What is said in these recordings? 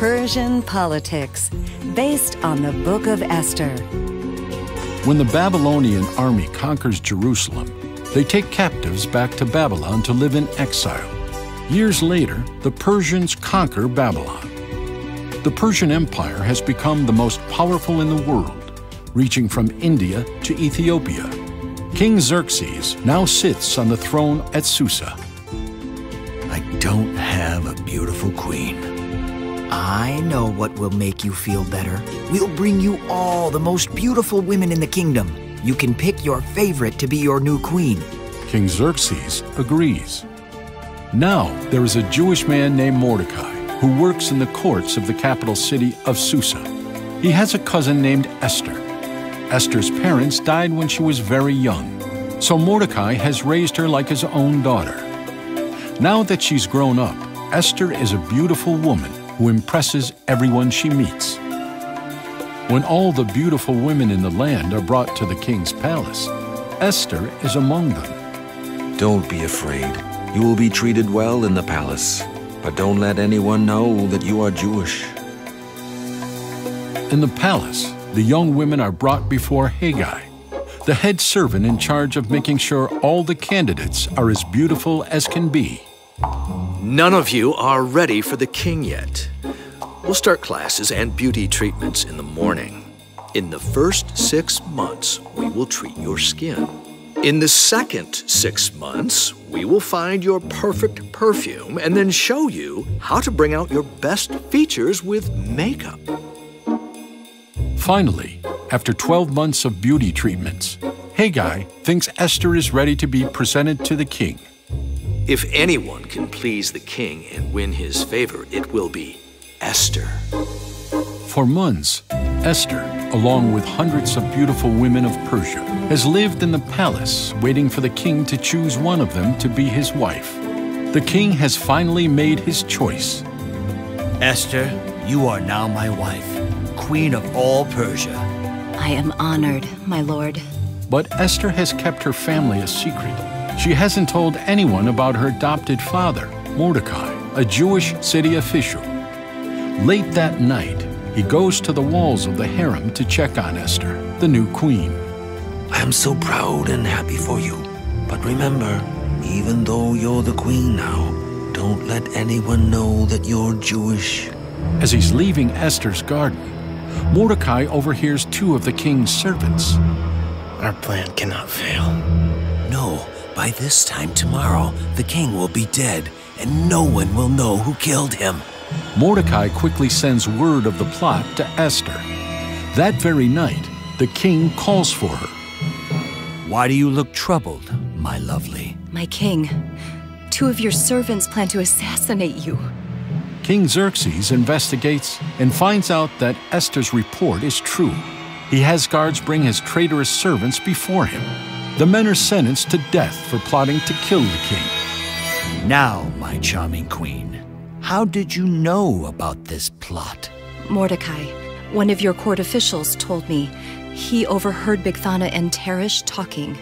Persian Politics, based on the Book of Esther. When the Babylonian army conquers Jerusalem, they take captives back to Babylon to live in exile. Years later, the Persians conquer Babylon. The Persian Empire has become the most powerful in the world, reaching from India to Ethiopia. King Xerxes now sits on the throne at Susa. I don't have a beautiful queen. I know what will make you feel better. We'll bring you all the most beautiful women in the kingdom. You can pick your favorite to be your new queen. King Xerxes agrees. Now there is a Jewish man named Mordecai who works in the courts of the capital city of Susa. He has a cousin named Esther. Esther's parents died when she was very young, so Mordecai has raised her like his own daughter. Now that she's grown up, Esther is a beautiful woman who impresses everyone she meets. When all the beautiful women in the land are brought to the king's palace, Esther is among them. Don't be afraid. You will be treated well in the palace, but don't let anyone know that you are Jewish. In the palace, the young women are brought before Haggai, the head servant in charge of making sure all the candidates are as beautiful as can be. None of you are ready for the king yet. We'll start classes and beauty treatments in the morning. In the first 6 months, we will treat your skin. In the second 6 months, we will find your perfect perfume and then show you how to bring out your best features with makeup. Finally, after 12 months of beauty treatments, Haggai thinks Esther is ready to be presented to the king. If anyone can please the king and win his favor, it will be Esther. For months, Esther, along with hundreds of beautiful women of Persia, has lived in the palace waiting for the king to choose one of them to be his wife. The king has finally made his choice. Esther, you are now my wife, queen of all Persia. I am honored, my lord. But Esther has kept her family a secret. She hasn't told anyone about her adopted father, Mordecai, a Jewish city official. Late that night, he goes to the walls of the harem to check on Esther, the new queen. I am so proud and happy for you. But remember, even though you're the queen now, don't let anyone know that you're Jewish. As he's leaving Esther's garden, Mordecai overhears 2 of the king's servants. Our plan cannot fail. No, by this time tomorrow, the king will be dead, and no one will know who killed him. Mordecai quickly sends word of the plot to Esther. That very night, the king calls for her. Why do you look troubled, my lovely? My king, 2 of your servants plan to assassinate you. King Xerxes investigates and finds out that Esther's report is true. He has guards bring his traitorous servants before him. The men are sentenced to death for plotting to kill the king. Now, my charming queen, how did you know about this plot? Mordecai, one of your court officials, told me. He overheard Bigthana and Teresh talking.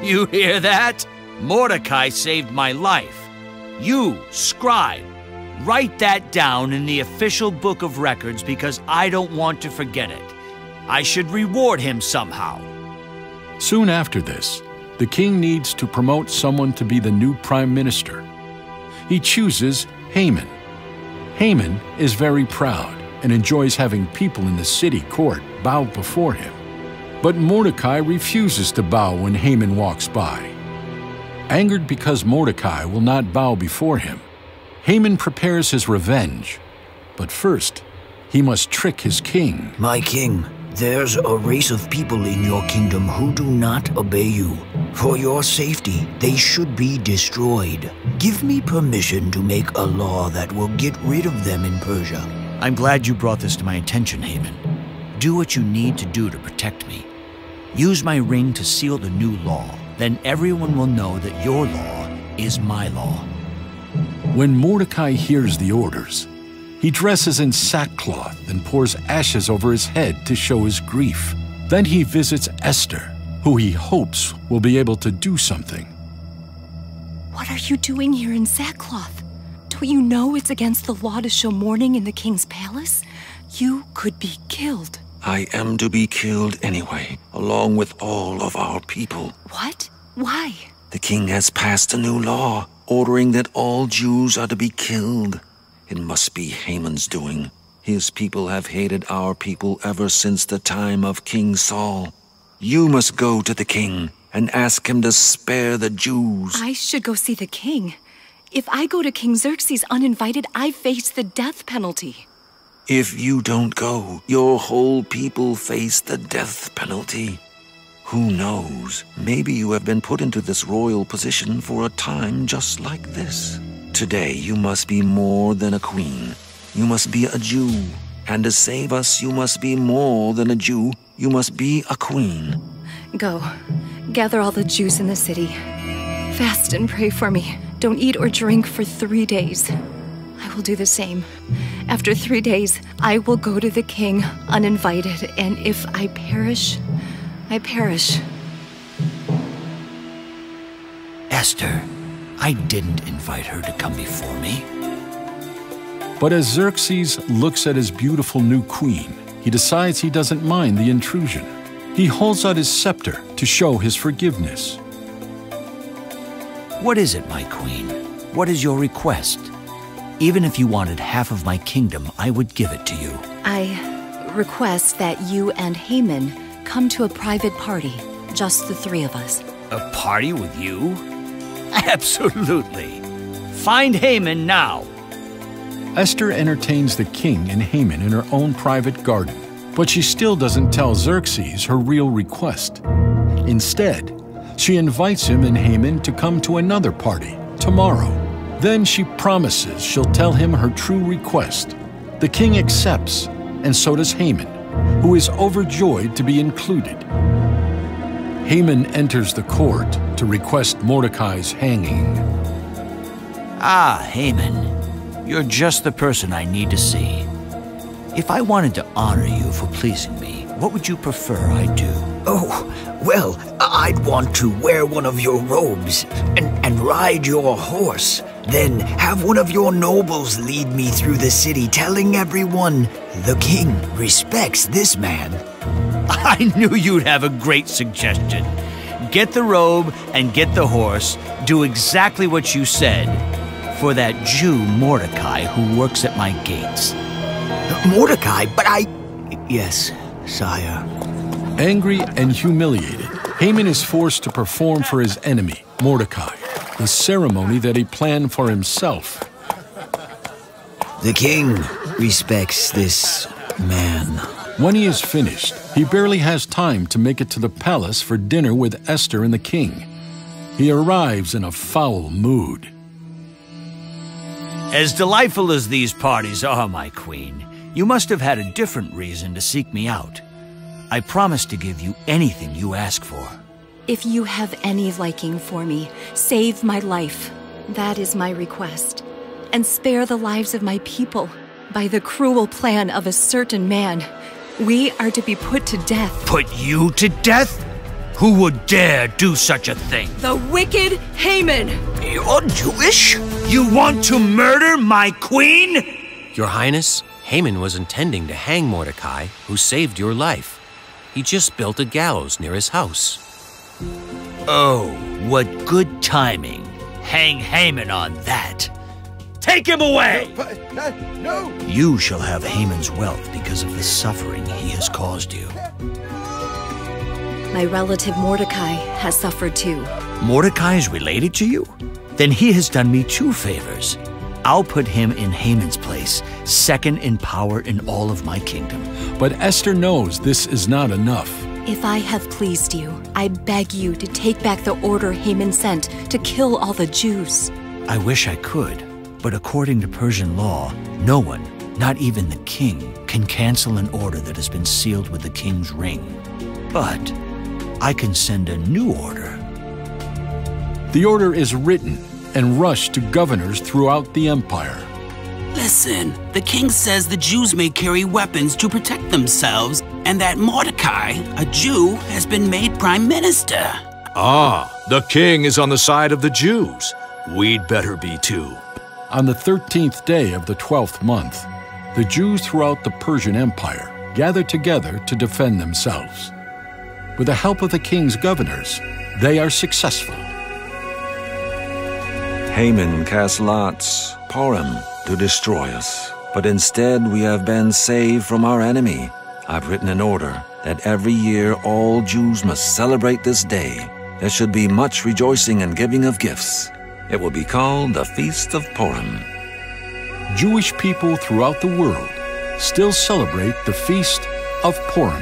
You hear that? Mordecai saved my life. You, scribe, write that down in the official book of records because I don't want to forget it. I should reward him somehow. Soon after this, the king needs to promote someone to be the new prime minister. He chooses Haman. Haman is very proud and enjoys having people in the city court bow before him. But Mordecai refuses to bow when Haman walks by. Angered because Mordecai will not bow before him, Haman prepares his revenge. But first, he must trick his king. My king, there's a race of people in your kingdom who do not obey you. For your safety, they should be destroyed. Give me permission to make a law that will get rid of them in Persia. I'm glad you brought this to my attention, Haman. Do what you need to do to protect me. Use my ring to seal the new law. Then everyone will know that your law is my law. When Mordecai hears the orders, he dresses in sackcloth and pours ashes over his head to show his grief. Then he visits Esther, who he hopes will be able to do something. What are you doing here in sackcloth? Don't you know it's against the law to show mourning in the king's palace? You could be killed. I am to be killed anyway, along with all of our people. What? Why? The king has passed a new law, ordering that all Jews are to be killed. It must be Haman's doing. His people have hated our people ever since the time of King Saul. You must go to the king and ask him to spare the Jews. I should go see the king. If I go to King Xerxes uninvited, I face the death penalty. If you don't go, your whole people face the death penalty. Who knows? Maybe you have been put into this royal position for a time just like this. Today you must be more than a queen. You must be a Jew. And to save us, you must be more than a Jew. You must be a queen. Go. Gather all the Jews in the city. Fast and pray for me. Don't eat or drink for 3 days. I will do the same. After 3 days, I will go to the king uninvited, and if I perish, I perish. Esther, I didn't invite her to come before me. But as Xerxes looks at his beautiful new queen, he decides he doesn't mind the intrusion. He holds out his scepter to show his forgiveness. What is it, my queen? What is your request? Even if you wanted half of my kingdom, I would give it to you. I request that you and Haman come to a private party, just the 3 of us. A party with you? Absolutely. Find Haman now. Esther entertains the king and Haman in her own private garden, but she still doesn't tell Xerxes her real request. Instead, she invites him and Haman to come to another party tomorrow. Then she promises she'll tell him her true request. The king accepts, and so does Haman, who is overjoyed to be included. Haman enters the court to request Mordecai's hanging. Ah, Haman. You're just the person I need to see. If I wanted to honor you for pleasing me, what would you prefer I do? Oh, well, I'd want to wear one of your robes and ride your horse. Then have one of your nobles lead me through the city, telling everyone the king respects this man. I knew you'd have a great suggestion. Get the robe and get the horse. Do exactly what you said for that Jew Mordecai who works at my gates. Mordecai, but Yes, sire. Angry and humiliated, Haman is forced to perform for his enemy, Mordecai, the ceremony that he planned for himself. The king respects this man. When he is finished, he barely has time to make it to the palace for dinner with Esther and the king. He arrives in a foul mood. As delightful as these parties are, my queen, you must have had a different reason to seek me out. I promise to give you anything you ask for. If you have any liking for me, save my life. That is my request. And spare the lives of my people. By the cruel plan of a certain man, we are to be put to death. Put you to death? Who would dare do such a thing? The wicked Haman! You're Jewish? You want to murder my queen? Your Highness, Haman was intending to hang Mordecai, who saved your life. He just built a gallows near his house. Oh, what good timing. Hang Haman on that. Take him away! No! You shall have Haman's wealth because of the suffering he has caused you. My relative Mordecai has suffered too. Mordecai is related to you? Then he has done me 2 favors. I'll put him in Haman's place, second in power in all of my kingdom. But Esther knows this is not enough. If I have pleased you, I beg you to take back the order Haman sent to kill all the Jews. I wish I could, but according to Persian law, no one, not even the king, can cancel an order that has been sealed with the king's ring. But I can send a new order. The order is written and rushed to governors throughout the empire. Listen, the king says the Jews may carry weapons to protect themselves, and that Mordecai, a Jew, has been made prime minister. Ah, the king is on the side of the Jews. We'd better be too. On the 13th day of the 12th month, the Jews throughout the Persian Empire gathered together to defend themselves. With the help of the king's governors, they are successful. Haman cast lots, Purim, to destroy us. But instead we have been saved from our enemy. I've written an order that every year all Jews must celebrate this day. There should be much rejoicing and giving of gifts. It will be called the Feast of Purim. Jewish people throughout the world still celebrate the Feast of Purim.